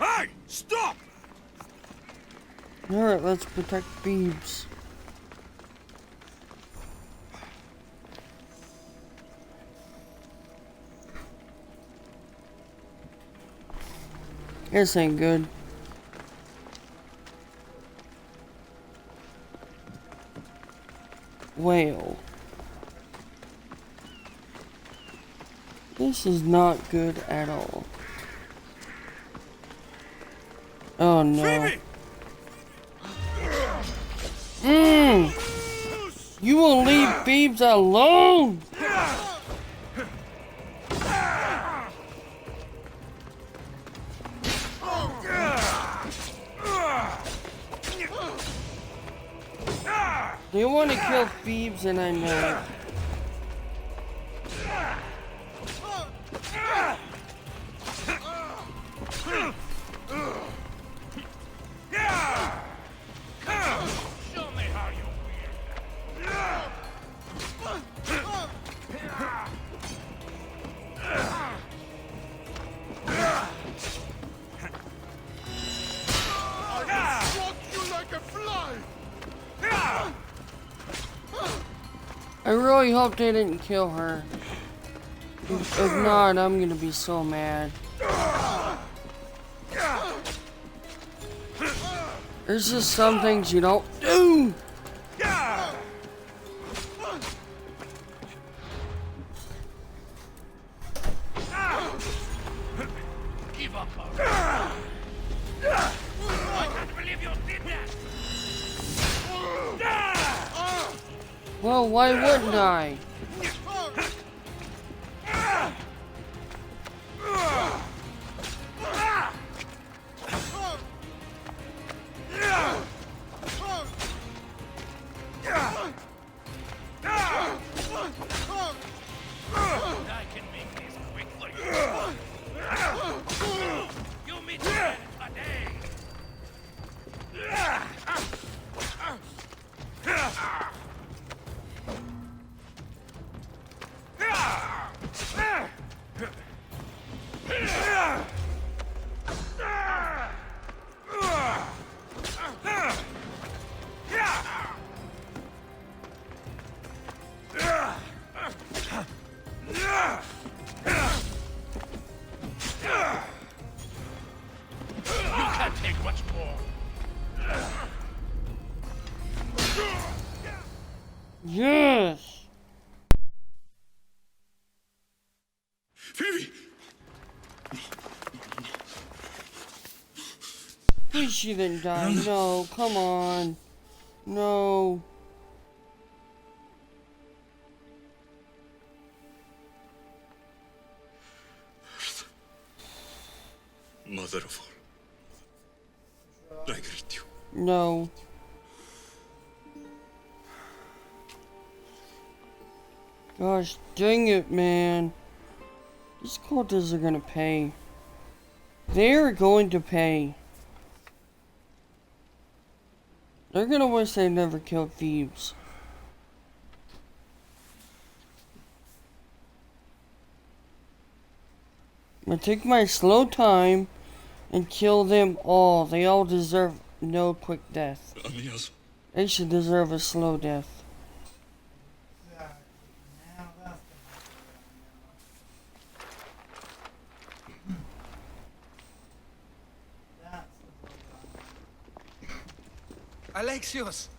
Hey! Stop! Alright, let's protect Phoebes. This ain't good. Whale. This is not good at all. Oh no. You will leave Phoebes alone! They want to kill Phoebes and I know it. Show me how you I'll struck you like a fly! I really hope they didn't kill her. If not, I'm gonna be so mad. There's just some things you don't do! Give up already. I can't believe you did that! Well, why wouldn't I? I can make this quick for you. You meet me today. You can't take much more. Yes! Phoebe! Please she didn't die. No, come on. No. Mother of all, I greet you. No. Gosh dang it, man. These cultists are gonna pay. They're going to pay. They're gonna wish they never killed Thebes. I'm gonna take my slow time and kill them all. They all deserve no quick death. They should deserve a slow death. Alexios!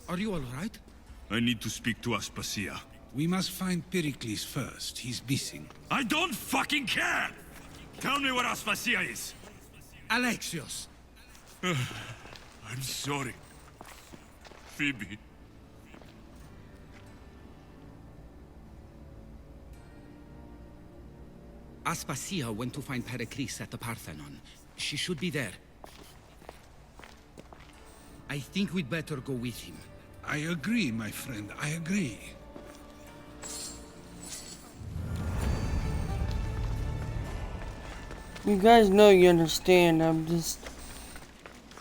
Are you alright? I need to speak to Aspasia. We must find Pericles first. He's missing. I don't fucking care! Tell me where Aspasia is! Alexios! I'm sorry. Phoebe. Aspasia went to find Pericles at the Parthenon. She should be there. I think we'd better go with him. I agree, my friend. I agree. You guys know you understand. I'm just...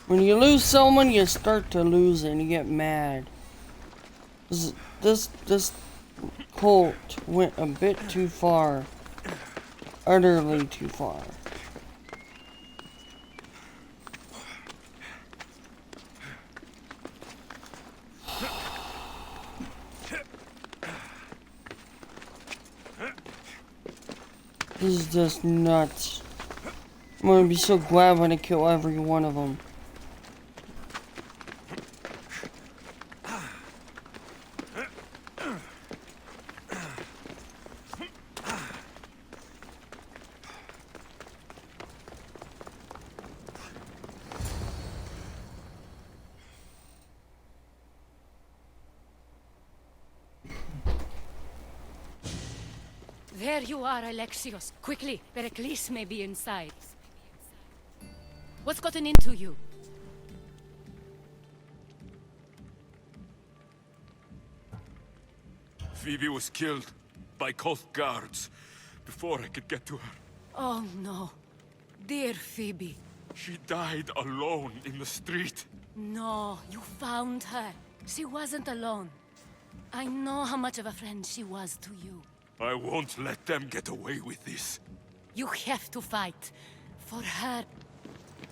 When you lose someone, you start to lose it and you get mad. This cult went a bit too far. Utterly too far. This is just nuts. I'm gonna be so glad when I kill every one of them. There you are, Alexios. Quickly, Pericles may be inside. What's gotten into you? Phoebe was killed by Koth guards before I could get to her. Oh no. Dear Phoebe. She died alone in the street. No, you found her. She wasn't alone. I know how much of a friend she was to you. I won't let them get away with this. You have to fight. For her.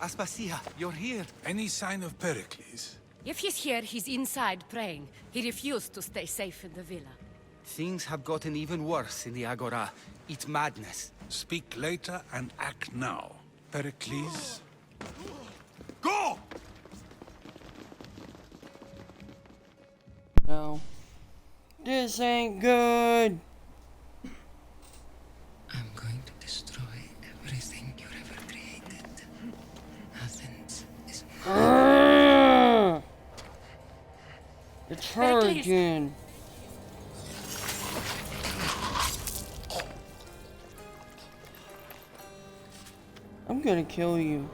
Aspasia, you're here. Any sign of Pericles? If he's here, he's inside praying. He refused to stay safe in the villa. Things have gotten even worse in the Agora. It's madness. Speak later and act now. Pericles? Go! No. This ain't good. I'm going to destroy everything you ever created. Athens is It's her Pericles. again. I'm gonna kill you.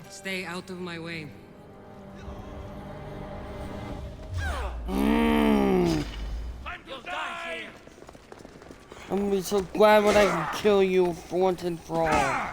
Stay out of my way. You'll die here. I'm gonna be so glad when I can kill you for once and for all.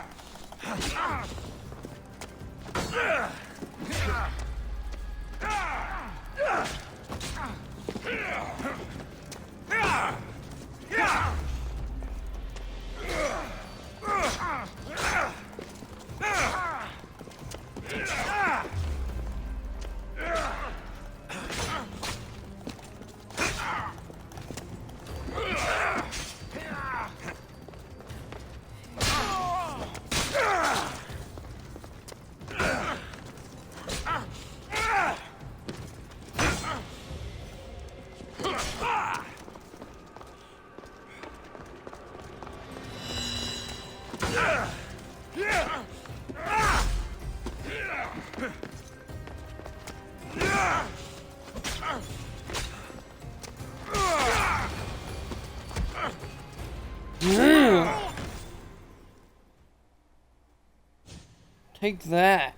Take that.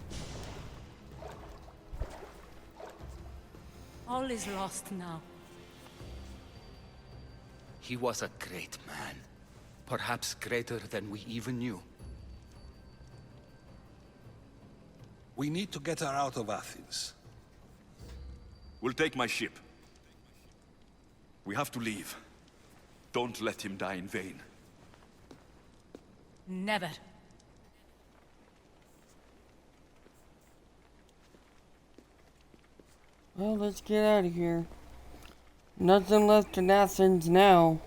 All is lost now. He was a great man. Perhaps greater than we even knew. We need to get her out of Athens. We'll take my ship. We have to leave. Don't let him die in vain. Never. Well, let's get out of here. Nothing left in Athens now.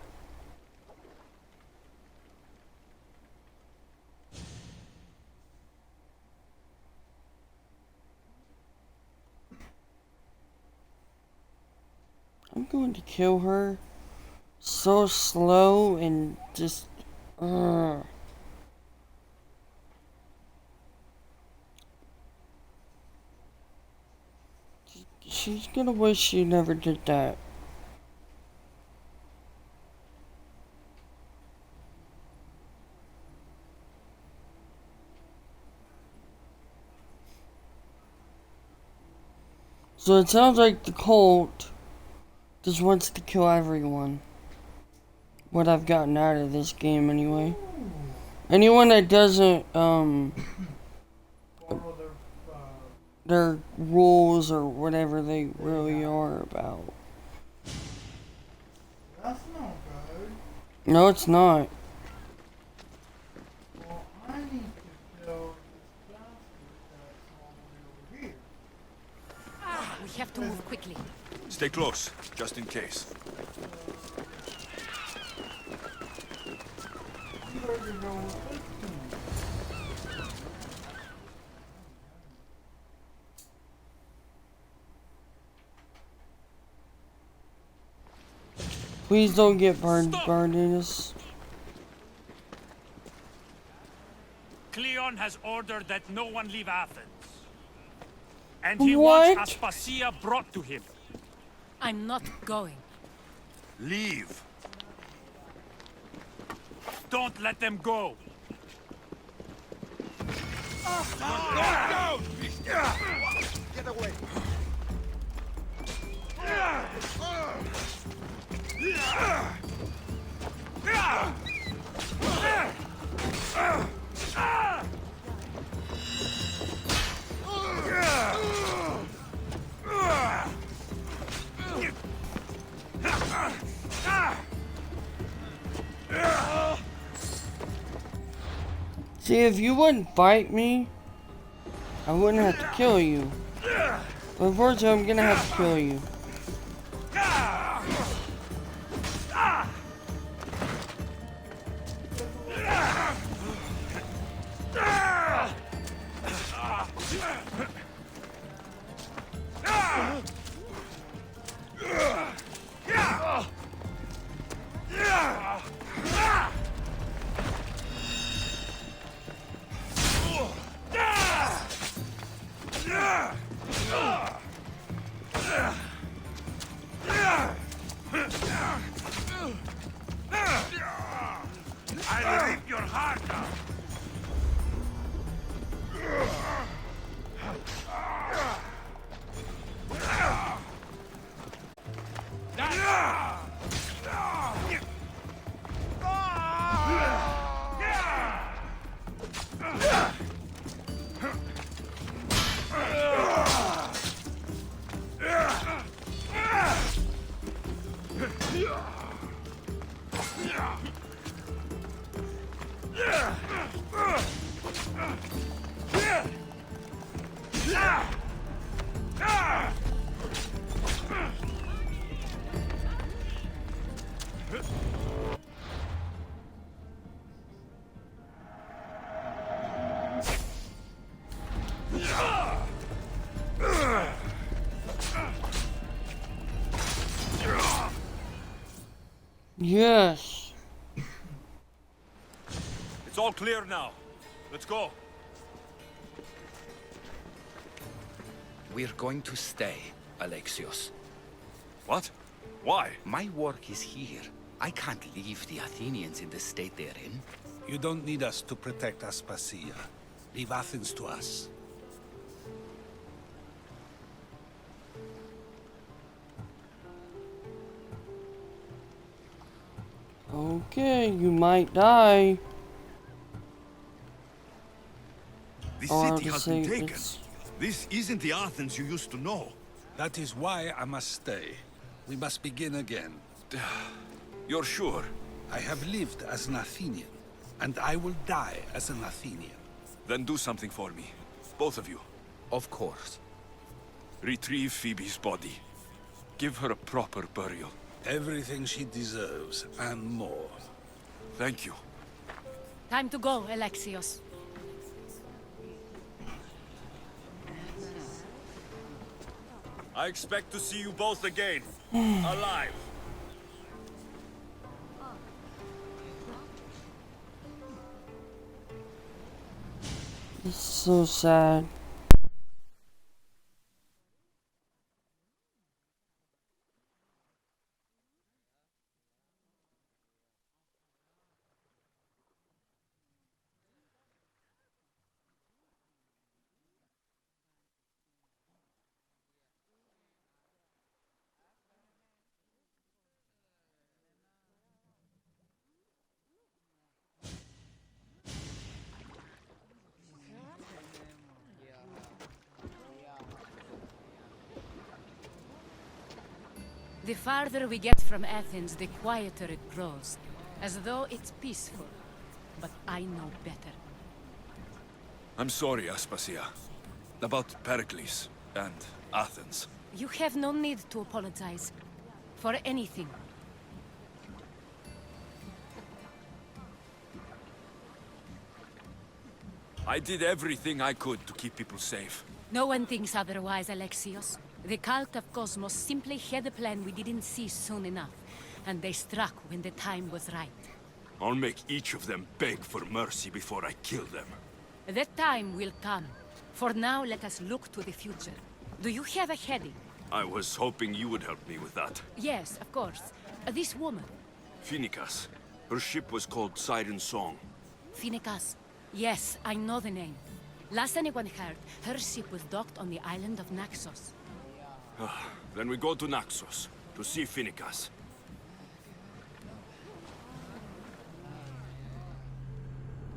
I'm going to kill her so slow and just she's gonna wish she never did that. So it sounds like the cult just wants to kill everyone. What I've gotten out of this game anyway. Anyone that doesn't their rules or whatever they really are about. That's not good. No, it's not. Well, I need to kill this bastard that's all the way over here. We have to move quickly. Stay close, just in case. you're going quick. Please don't get burned, Barnabas. Cleon has ordered that no one leave Athens. And he What? wants Aspasia brought to him. I'm not going. Leave. Don't let them go. Get away! See, if you wouldn't fight me, I wouldn't have to kill you. But unfortunately, I'm gonna have to kill you. I'll rip your heart out. Yes. It's all clear now. Let's go. We're going to stay, Alexios. What? Why? My work is here. I can't leave the Athenians in the state they're in. You don't need us to protect Aspasia. Leave Athens to us. Okay, you might die. The Or city to has say been taken. it's- This isn't the Athens you used to know. That is why I must stay. We must begin again. You're sure? I have lived as an Athenian, and I will die as an Athenian. Then do something for me. Both of you. Of course. Retrieve Phoebe's body. Give her a proper burial. Everything she deserves, and more. Thank you. Time to go, Alexios. I expect to see you both again. Alive. It's so sad. The farther we get from Athens, the quieter it grows. As though it's peaceful. But I know better. I'm sorry, Aspasia. About Pericles and Athens. You have no need to apologize. For anything. I did everything I could to keep people safe. No one thinks otherwise, Alexios. The cult of Cosmos simply had a plan we didn't see soon enough, and they struck when the time was right. I'll make each of them beg for mercy before I kill them. That time will come. For now, let us look to the future. Do you have a heading? I was hoping you would help me with that. Yes, of course. This woman. Phoenicas. Her ship was called Siren Song. Phoenicas. Yes, I know the name. Last anyone heard, her ship was docked on the island of Naxos. Then we go to Naxos, to see Phoenicas.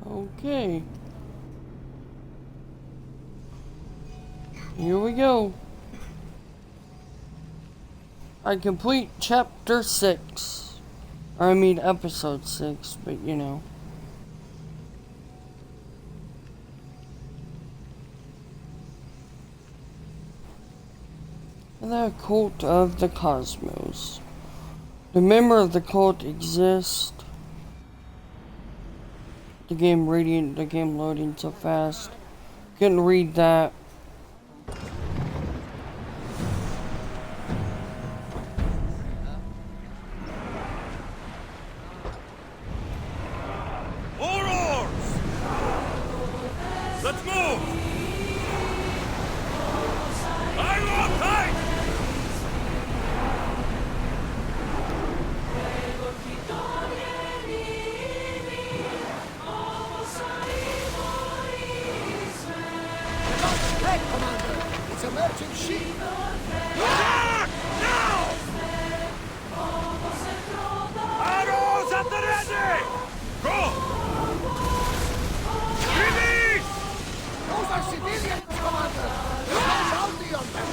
Okay. Here we go. I complete chapter 6. I mean episode 6, but you know. The Cult of the Cosmos. The member of the cult exists. The game loading so fast. Couldn't read that. All oars! Let's move! I want tight! Hey, Commander! It's a merchant ship! Attack! Now! Arrows at the ready! Go! Release! Those are civilians, Commander! There's no bounty on them!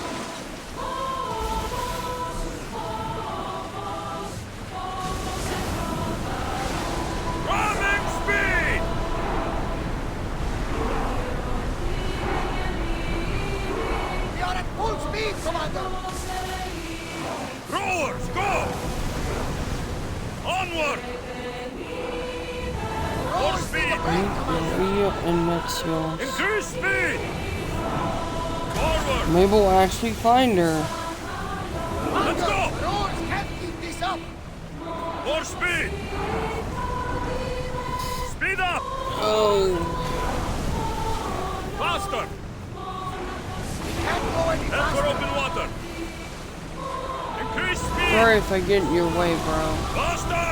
Ramming speed! We are at full speed, Commander! Rowers, go! Onward! More speed! Rio and Mexico. Increase speed! Forward! Maybe we'll actually find her. Let's go! Rowers can't keep this up! More speed! Speed up! Oh. Faster! Can't go any Head for faster! open water! Increase speed! Sorry if I get in your way, bro. Faster!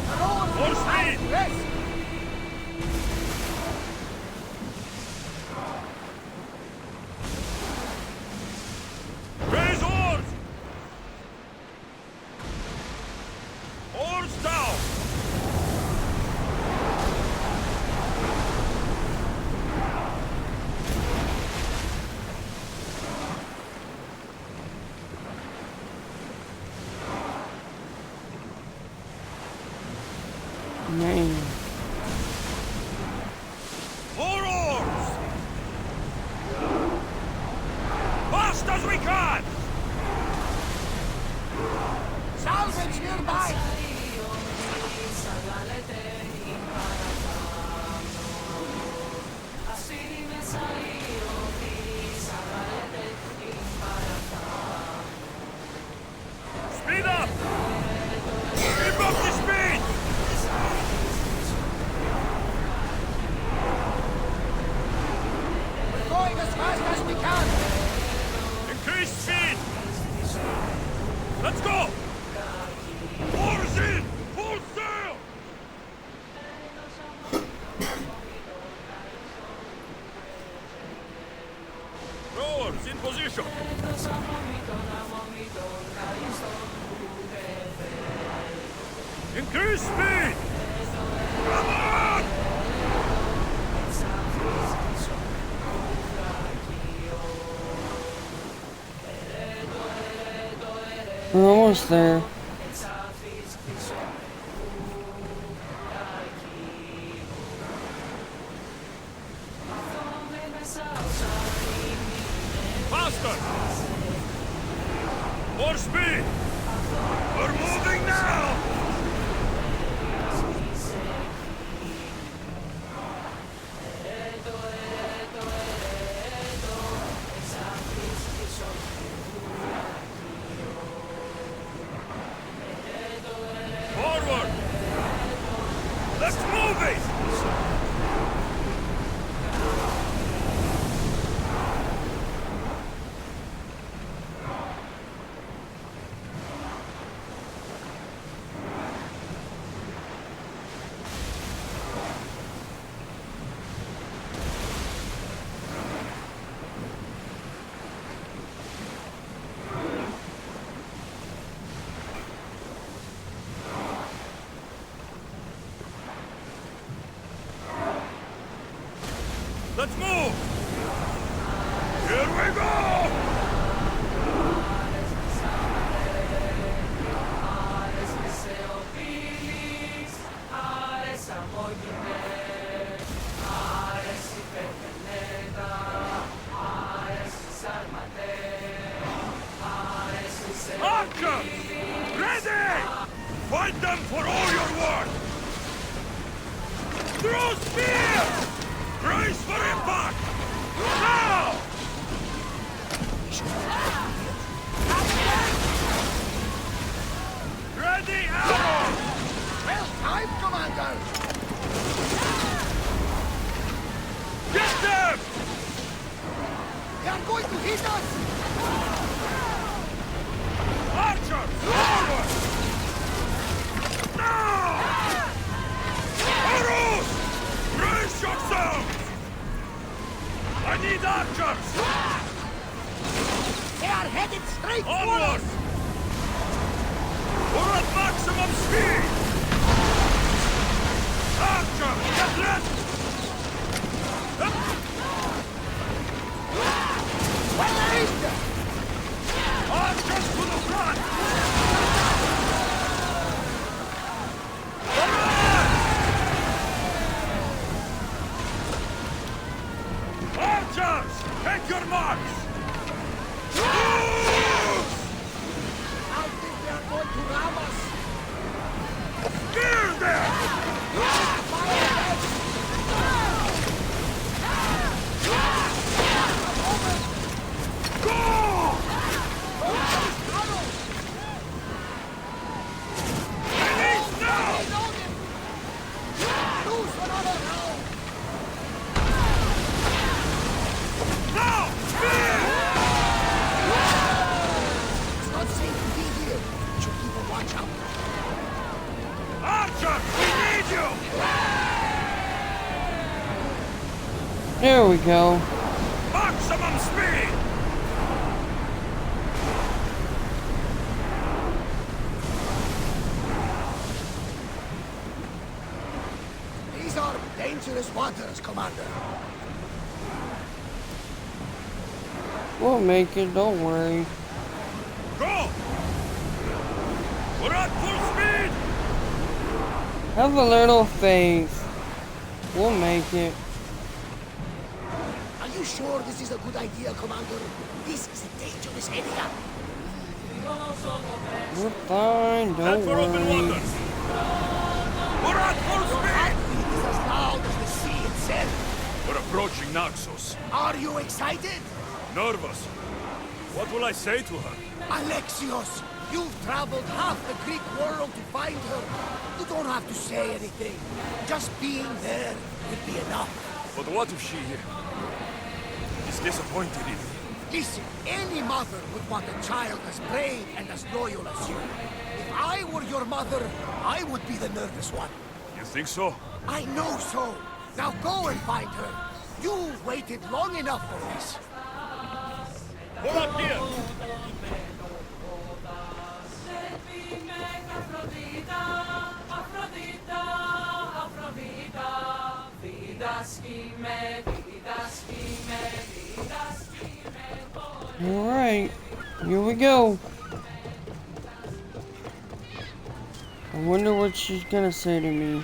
The rowers More will speed! have rest! Raise oars! Oars down! Man. More oars! Fast as we can! Salvage nearby! Speed up! Keep up the speed! We're going as fast as we can! Increase speed! Let's go! Oars in! Full sail! Rowers in position! Increase speed! Come on! We're almost there. Faster! More speed! We're moving now! Move it! Let's move! Here we go! Archers! Ready! Fight them for all your worth! Throw spears! Brace for impact! Now! Ready, arrow! Well, time, Commander! Get them! They are going to hit us! Archers, forward! Now! Arrows! Brace yourselves! I need archers! They are headed straight for Onward! us! We're at maximum speed! Archers, get ready! Well aimed! Archers to the front! Archers, take your marks! I think they are going to ram us! Spear them! Fire them! Go! Release now! Lose another round! Now! Spear! It's not safe to be here. Should keep a watch out. Archers, we need you! There we go. Maximum speed! These are dangerous waters, Commander. We'll make it, don't worry. Go! We're at full speed! Have a little faith. We'll make it. Are you sure this is a good idea, Commander? This is a dangerous area. We're fine, Head don't for open worry. waters! We're at full speed! Heartbeat is as loud as the sea itself. We're approaching Naxos. Are you excited? Nervous. What will I say to her? Alexios, you've traveled half the Greek world to find her. You don't have to say anything. Just being there will be enough. But what if she is disappointed in me? Listen, any mother would want a child as brave and as loyal as you. If I were your mother, I would be the nervous one. You think so? I know so. Now go and find her. You've waited long enough for this. We're up here! Alright, here we go. I wonder what she's gonna say to me.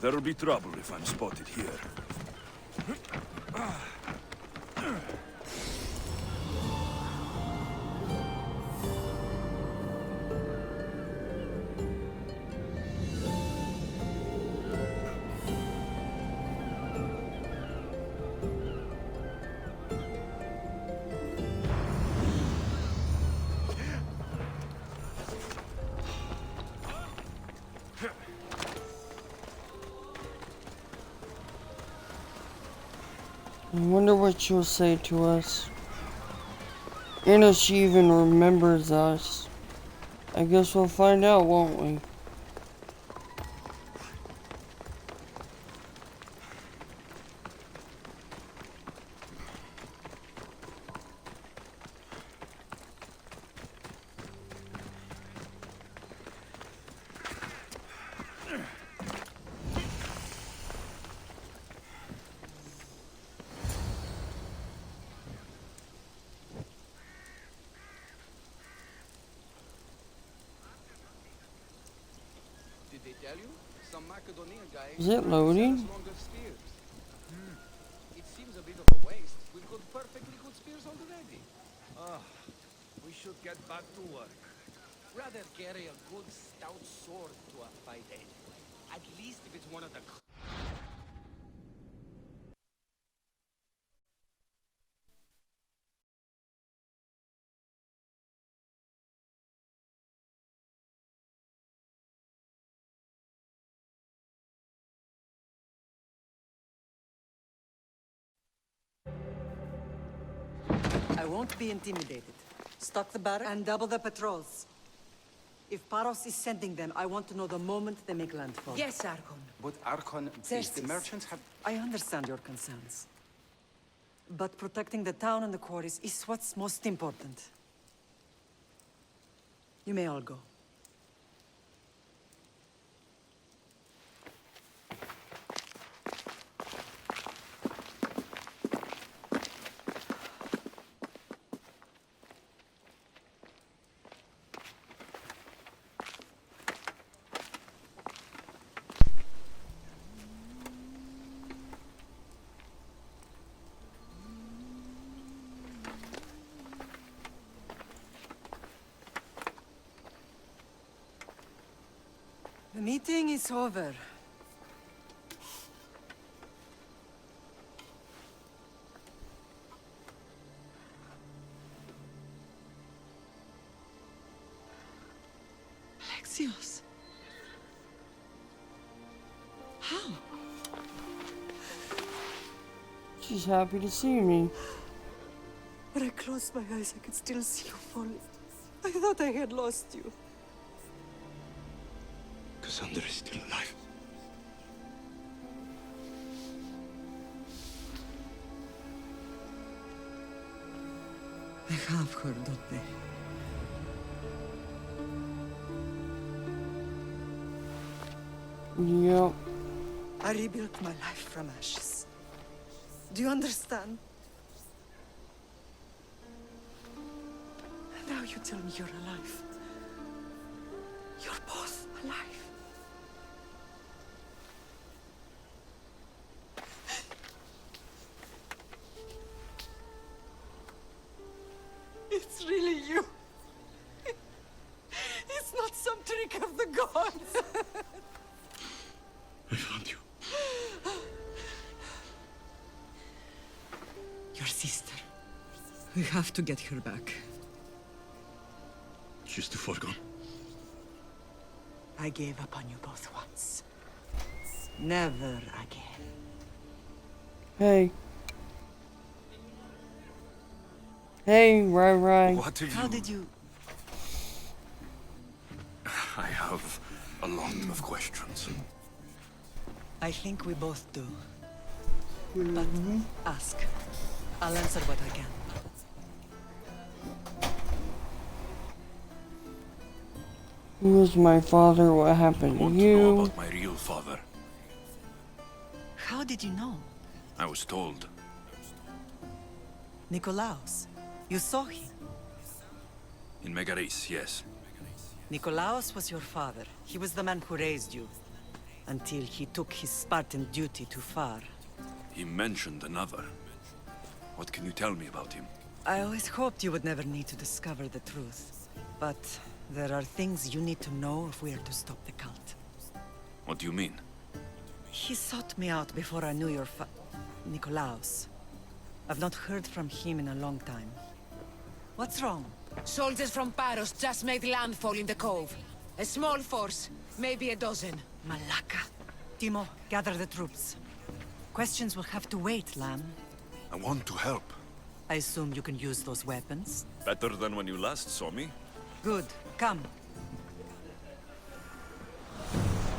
There'll be trouble if I'm spotted here. I wonder what she'll say to us. And if she even remembers us. I guess we'll find out, won't we? Did they tell you? Some Macedonian guy Is it loading? longer spears. It seems a bit of a waste. We've got perfectly good spears already. We should get back to work. Rather carry a good stout sword to a fight anyway. At least if it's one of the... I won't be intimidated. Stock the barrack and double the patrols. If Paros is sending them, I want to know the moment they make landfall. Yes, Archon. But Archon, the merchants have... I understand your concerns. But protecting the town and the quarries is what's most important. You may all go. The meeting is over. Alexios. How? She's happy to see me. When I closed my eyes, I could still see you falling. I thought I had lost you. Cassandra is still alive. They have her, don't they? Yep. I rebuilt my life from ashes. Do you understand? Now you tell me you're alive. You're both alive. It's really you. It's not some trick of the gods. I found you. Your sister. We have to get her back. She's too far gone. I gave up on you both once. Never again. Hey. Hey, Rai. What have How you... did you... I have a lot of questions. I think we both do. But ask. I'll answer what I can. Who was my father? What happened to Want to know you? about my real father? How did you know? I was told. Nikolaos. You saw him. In Megaris, yes. Nikolaos was your father. He was the man who raised you. Until he took his Spartan duty too far. He mentioned another. What can you tell me about him? I always hoped you would never need to discover the truth. But there are things you need to know if we are to stop the cult. What do you mean? He sought me out before I knew your Nikolaos. I've not heard from him in a long time. What's wrong? Soldiers from Paros just made landfall in the cove. A small force, maybe a dozen. Malaka. Timo, gather the troops. Questions will have to wait, Lamb. I want to help. I assume you can use those weapons? Better than when you last saw me. Good. Come.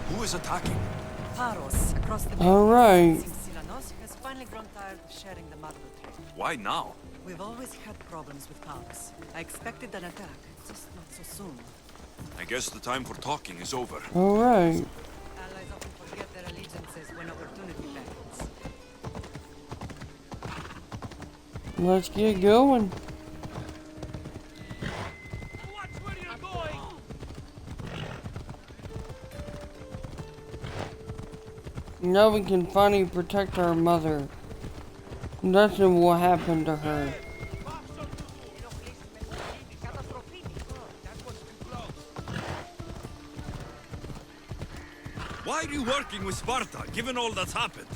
Who is attacking? Paros, across the All right. Silanos has finally grown tired of sharing the marble trade. Why now? We've always had problems with Paros. I expected an attack, just not so soon. I guess the time for talking is over. All right. Allies often forget their allegiances when opportunity beckons. Let's get going. Watch where you're going! Now we can finally protect our mother. Nothing will happen to her. Why are you working with Sparta, given all that's happened?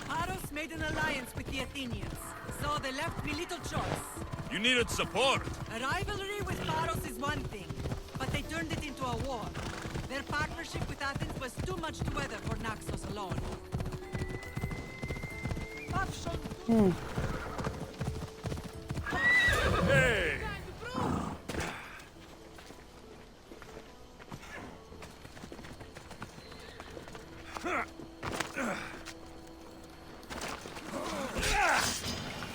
Paros made an alliance with the Athenians, so they left me little choice. You needed support. A rivalry with Paros is one thing, but they turned it into a war. Their partnership with Athens was too much to weather for Naxos alone. Hey!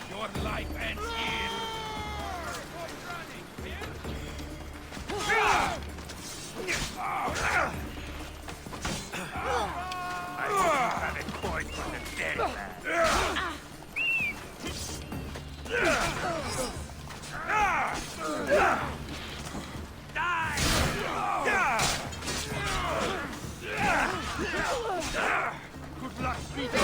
Your life ends here. I won't have it point for the dead man. Good luck beating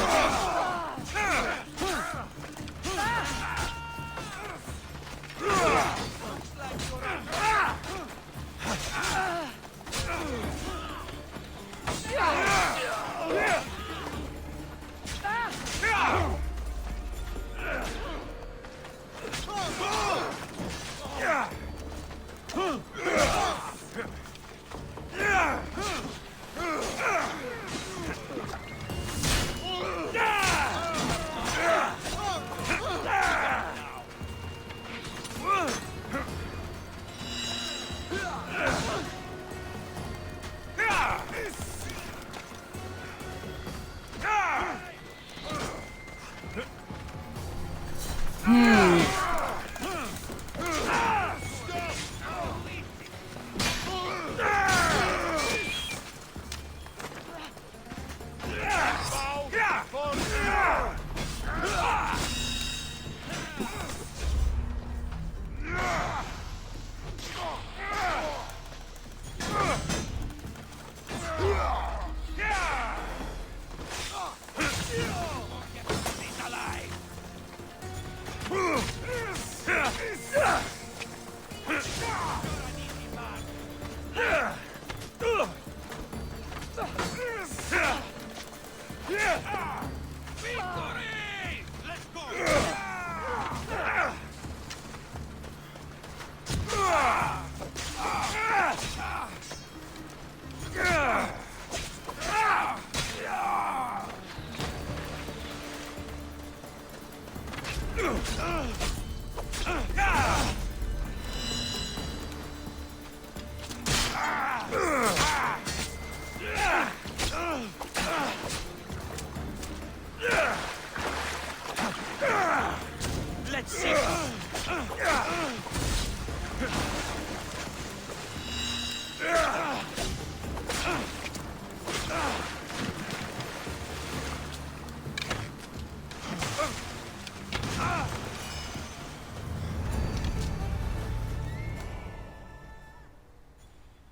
Let's see.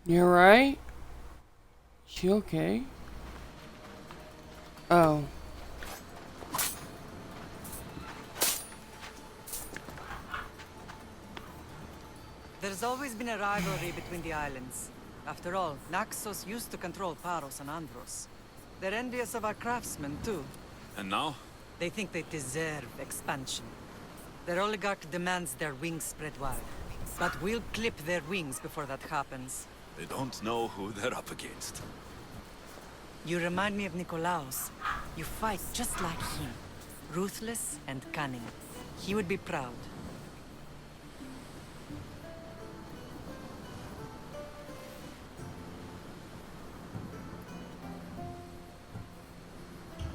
You alright? She okay? Oh. There's always been a rivalry between the islands. After all, Naxos used to control Paros and Andros. They're envious of our craftsmen, too. And now? They think they deserve expansion. Their oligarch demands their wings spread wide. But we'll clip their wings before that happens. They don't know who they're up against. You remind me of Nikolaos. You fight just like him. Ruthless and cunning. He would be proud.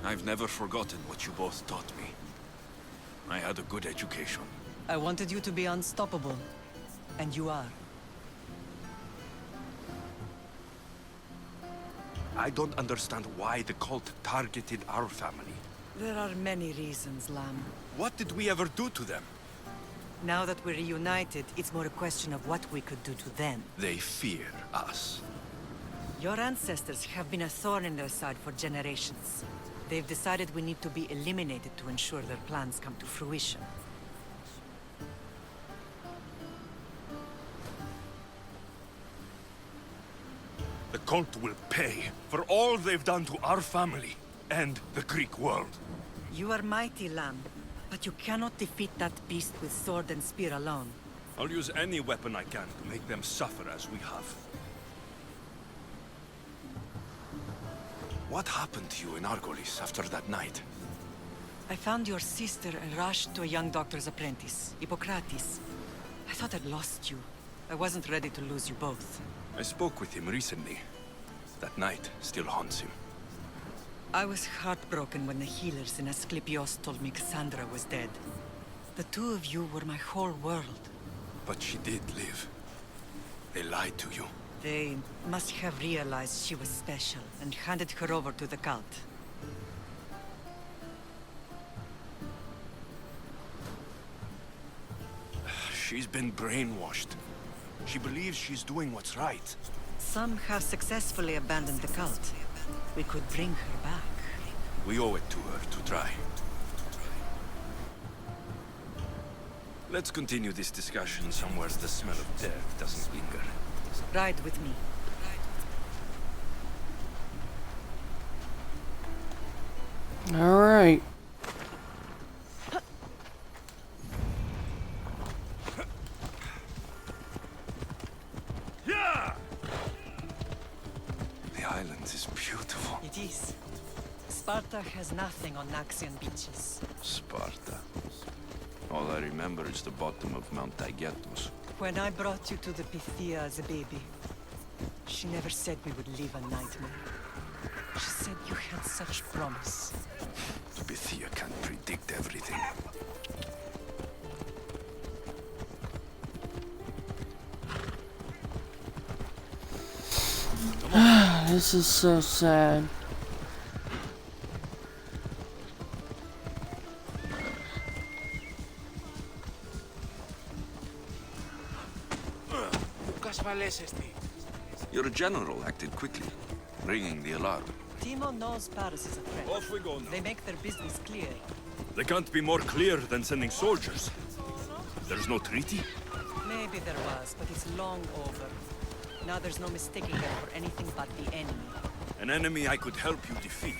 I've never forgotten what you both taught me. I had a good education. I wanted you to be unstoppable. And you are. I don't understand why the cult targeted our family. There are many reasons, Lamb. What did we ever do to them? Now that we're reunited, it's more a question of what we could do to them. They fear us. Your ancestors have been a thorn in their side for generations. They've decided we need to be eliminated to ensure their plans come to fruition. The cult will pay for all they've done to our family and the Greek world. You are mighty, Lamb, but you cannot defeat that beast with sword and spear alone. I'll use any weapon I can to make them suffer as we have. What happened to you in Argolis after that night? I found your sister and rushed to a young doctor's apprentice, Hippocrates. I thought I'd lost you. I wasn't ready to lose you both. I spoke with him recently. That night still haunts him. I was heartbroken when the healers in Asclepios told me Cassandra was dead. The two of you were my whole world. But she did live. They lied to you. They must have realized she was special and handed her over to the cult. She's been brainwashed. She believes she's doing what's right. Some have successfully abandoned the cult. We could bring her back. We owe it to her to try. Let's continue this discussion somewhere the smell of death doesn't linger. Ride with me. All right. The island is beautiful. It is. Sparta has nothing on Naxian beaches. Sparta. All I remember is the bottom of Mount Taygetus. When I brought you to the Pythia as a baby, she never said we would live a nightmare. She said you had such promise. The Pythia can't predict everything. This is so sad. Your general acted quickly, ringing the alarm. Timo knows Paris is a threat. Off we go now. They make their business clear. They can't be more clear than sending soldiers. There's no treaty? Maybe there was, but it's long over. Now there's no mistaking them for anything but the enemy. An enemy I could help you defeat.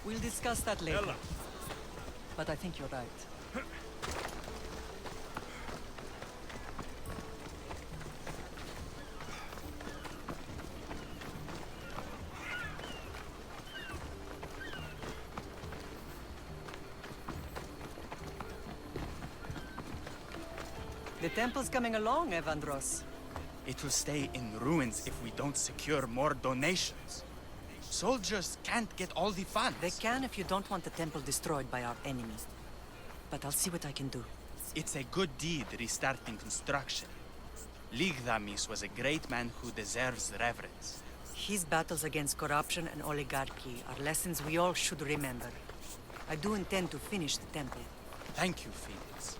We'll discuss that later. Ella. But I think you're right. The temple's coming along, Evandros. It will stay in ruins if we don't secure more donations. Soldiers can't get all the funds. They can if you don't want the temple destroyed by our enemy. But I'll see what I can do. It's a good deed restarting construction. Ligdamis was a great man who deserves reverence. His battles against corruption and oligarchy are lessons we all should remember. I do intend to finish the temple. Thank you, Phoenix.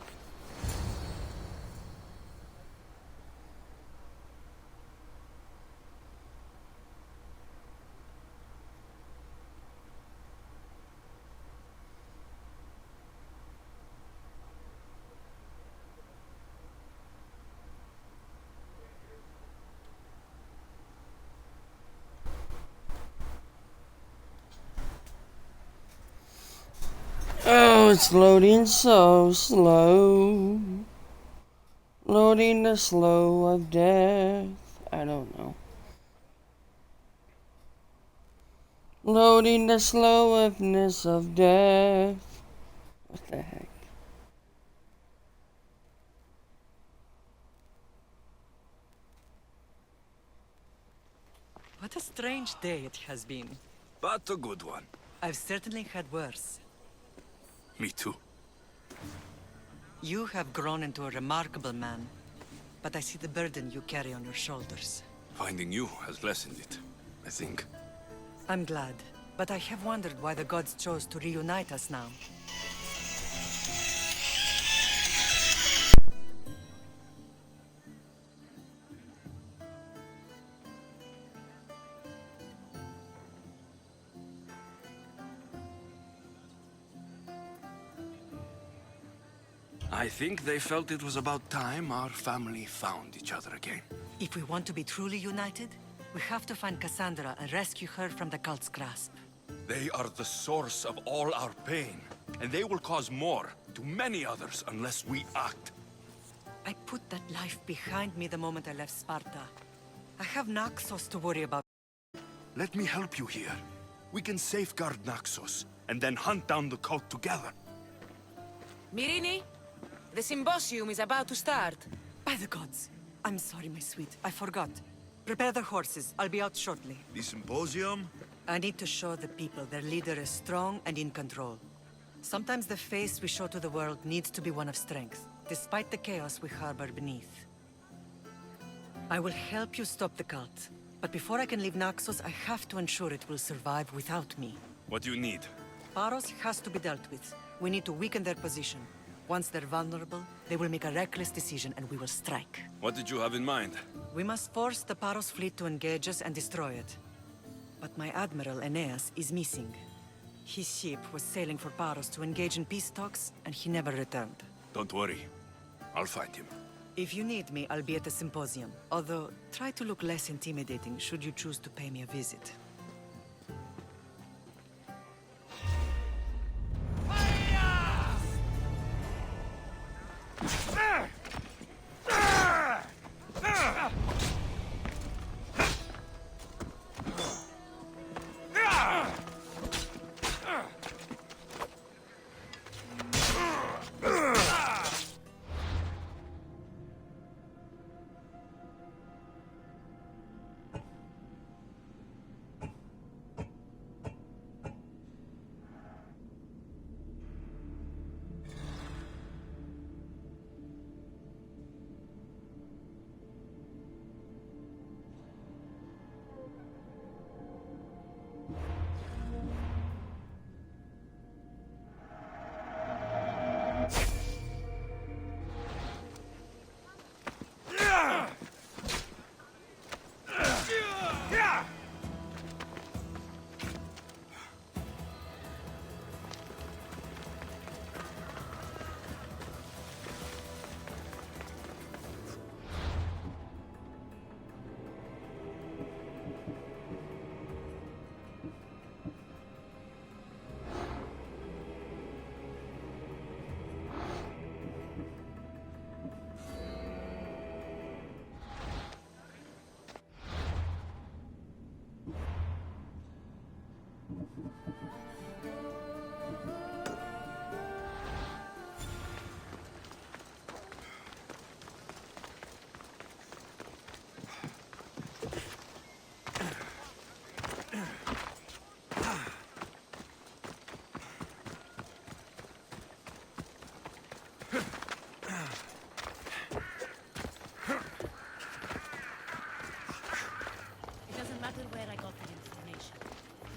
Oh, it's loading so slow. Loading the slow of death. I don't know. Loading the slowness of death. What the heck? What a strange day it has been. But a good one. I've certainly had worse. Me too. You have grown into a remarkable man, but I see the burden you carry on your shoulders. Finding you has lessened it, I think. I'm glad, but I have wondered why the gods chose to reunite us now. I think they felt it was about time our family found each other again. If we want to be truly united, we have to find Cassandra and rescue her from the cult's grasp. They are the source of all our pain, and they will cause more to many others unless we act. I put that life behind me the moment I left Sparta. I have Naxos to worry about. Let me help you here. We can safeguard Naxos, and then hunt down the cult together. Myrrine, the symposium is about to start. By the gods! I'm sorry, my sweet. I forgot. Prepare the horses. I'll be out shortly. The symposium? I need to show the people their leader is strong and in control. Sometimes the face we show to the world needs to be one of strength, despite the chaos we harbor beneath. I will help you stop the cult, but before I can leave Naxos, I have to ensure it will survive without me. What do you need? Paros has to be dealt with. We need to weaken their position. Once they're vulnerable, they will make a reckless decision and we will strike. What did you have in mind? We must force the Paros fleet to engage us and destroy it. But my admiral, Aeneas, is missing. His ship was sailing for Paros to engage in peace talks, and he never returned. Don't worry. I'll find him. If you need me, I'll be at the symposium. Although, try to look less intimidating should you choose to pay me a visit.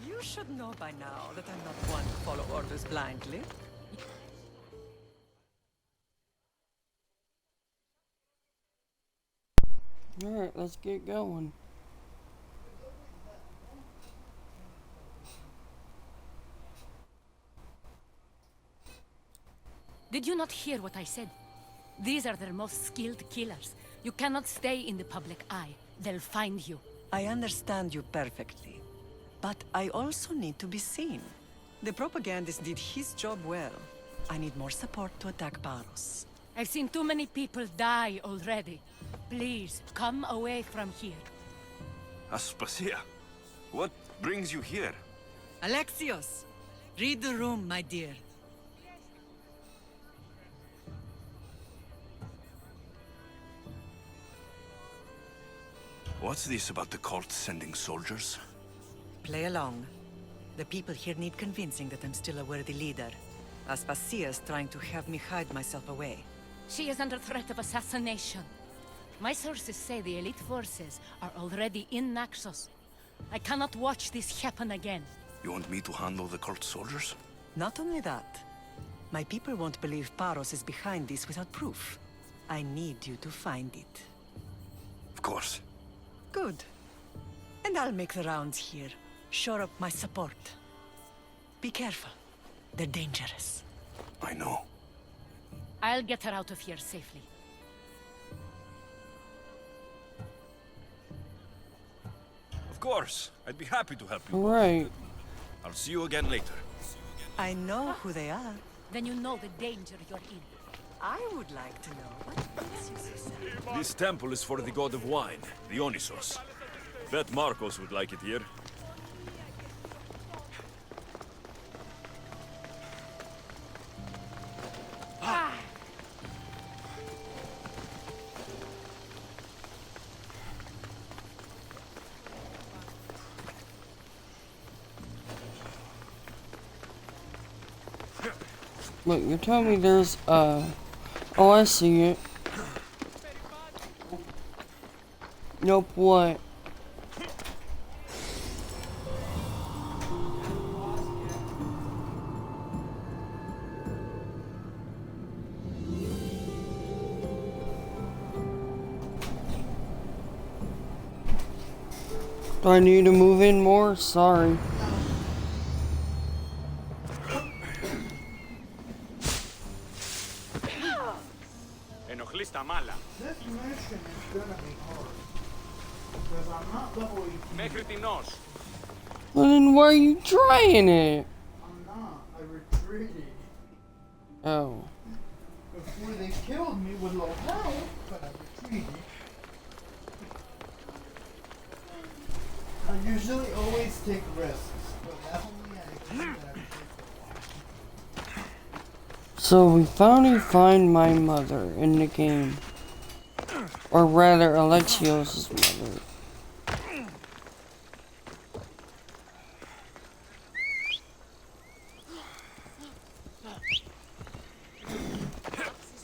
You should know by now that I'm not one to follow orders blindly. Alright, let's get going. Did you not hear what I said? These are their most skilled killers. You cannot stay in the public eye. They'll find you. I understand you perfectly. But I also need to be seen. The propagandist did his job well. I need more support to attack Paros. I've seen too many people die already. Please, come away from here. Aspasia, what brings you here? Alexios! Read the room, my dear. What's this about the cult sending soldiers? Play along. The people here need convincing that I'm still a worthy leader. Aspasia's trying to have me hide myself away. She is under threat of assassination. My sources say the elite forces are already in Naxos. I cannot watch this happen again. You want me to handle the cult soldiers? Not only that, my people won't believe Paros is behind this without proof. I need you to find it. Of course. Good. And I'll make the rounds here. Shore up my support. Be careful. They're dangerous. I know. I'll get her out of here safely. Of course. I'd be happy to help you. Right. I'll see you again later. I know who they are. Then you know the danger you're in. I would like to know what makes you so sad. This temple is for the god of wine, Dionysos. Bet Marcos would like it here. Look, you're telling me there's, oh, I see it. Nope, what? Do I need to move in more? Sorry. This mission is gonna be hard. Because I'm not level 18. Well, then why are you trying it? I'm not. I retreated. Oh. Before they killed me with low health, but I retreated. I usually always take risks, but that only had a game that I would take for a while. So we finally find my mother in the game. Or rather, Alexios' mother.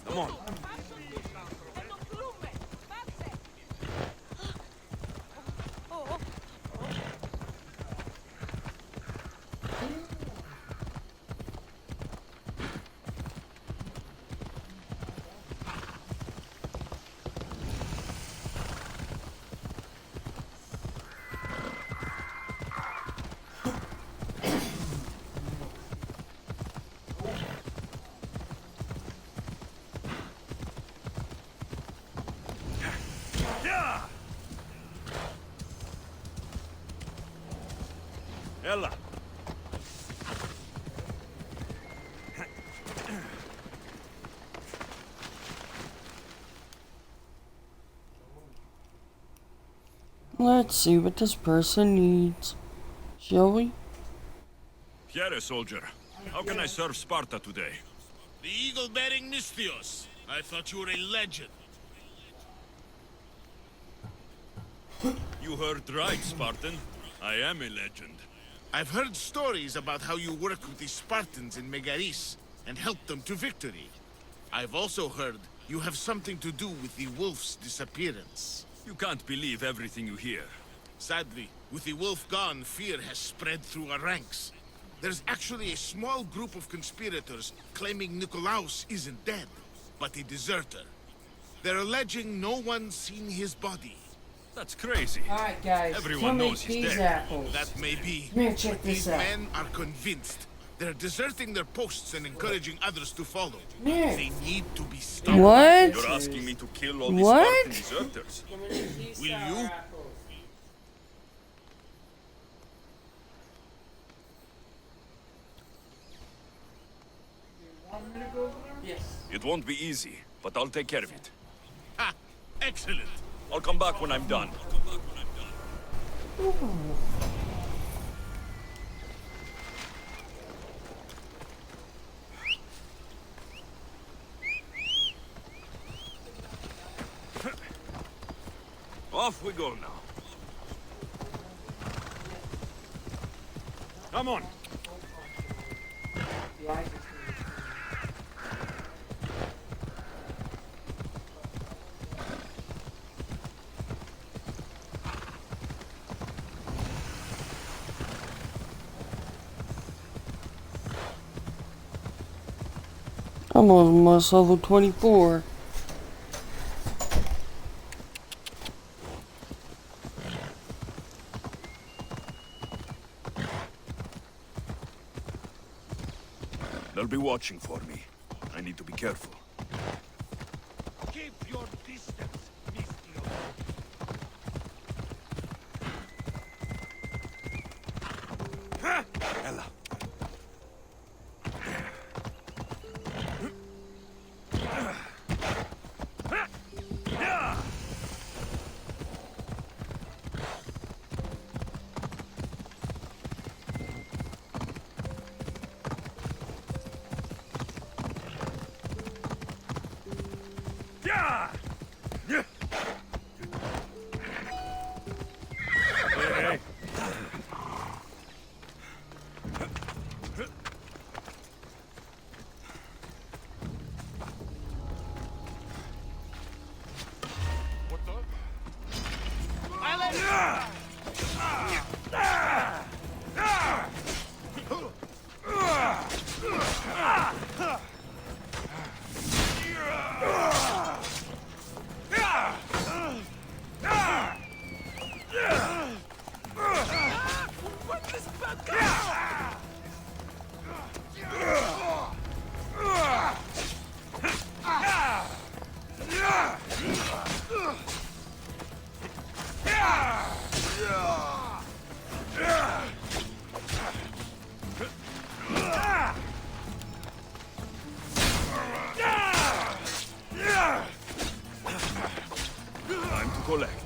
Come on. Ella. Let's see what this person needs. Shall we? Pierre, soldier. How can I serve Sparta today? The eagle-bearing Misthios. I thought you were a legend. You heard right, Spartan. I am a legend. I've heard stories about how you work with the Spartans in Megaris and help them to victory. I've also heard you have something to do with the wolf's disappearance. You can't believe everything you hear. Sadly, with the wolf gone, fear has spread through our ranks. There's actually a small group of conspirators claiming Nikolaos isn't dead, but a deserter. They're alleging no one's seen his body. That's crazy. Alright guys, everyone knows he's dead. apples. That may be. Come here, check but this these out. men are convinced. They're deserting their posts and encouraging others to follow. Yeah. They need to be stopped. What? You're asking me to kill all these What? Spartan deserters? Will you? Want me to go there? Yes. It won't be easy, but I'll take care of it. Ha! Excellent. I'll come back when I'm done. Off we go now. Come on. I'm almost level 24. They'll be watching for me. I need to be careful. Keep your distance, Mistio. Ella. Time to collect.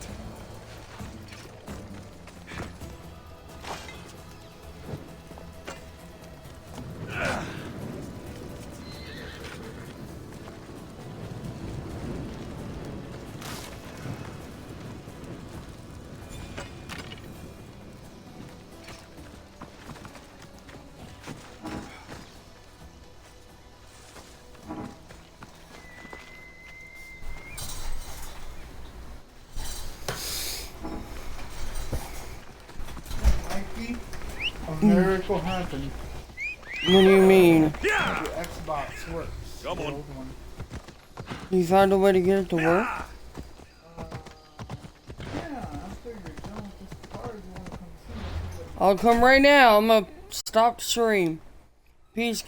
A miracle happened. What do you mean? The Xbox works. Come the on. old one. You found a way to get it to work? Yeah, I figured, this card, you want to come see it. I'll come right now. I'm gonna stop the stream. Peace.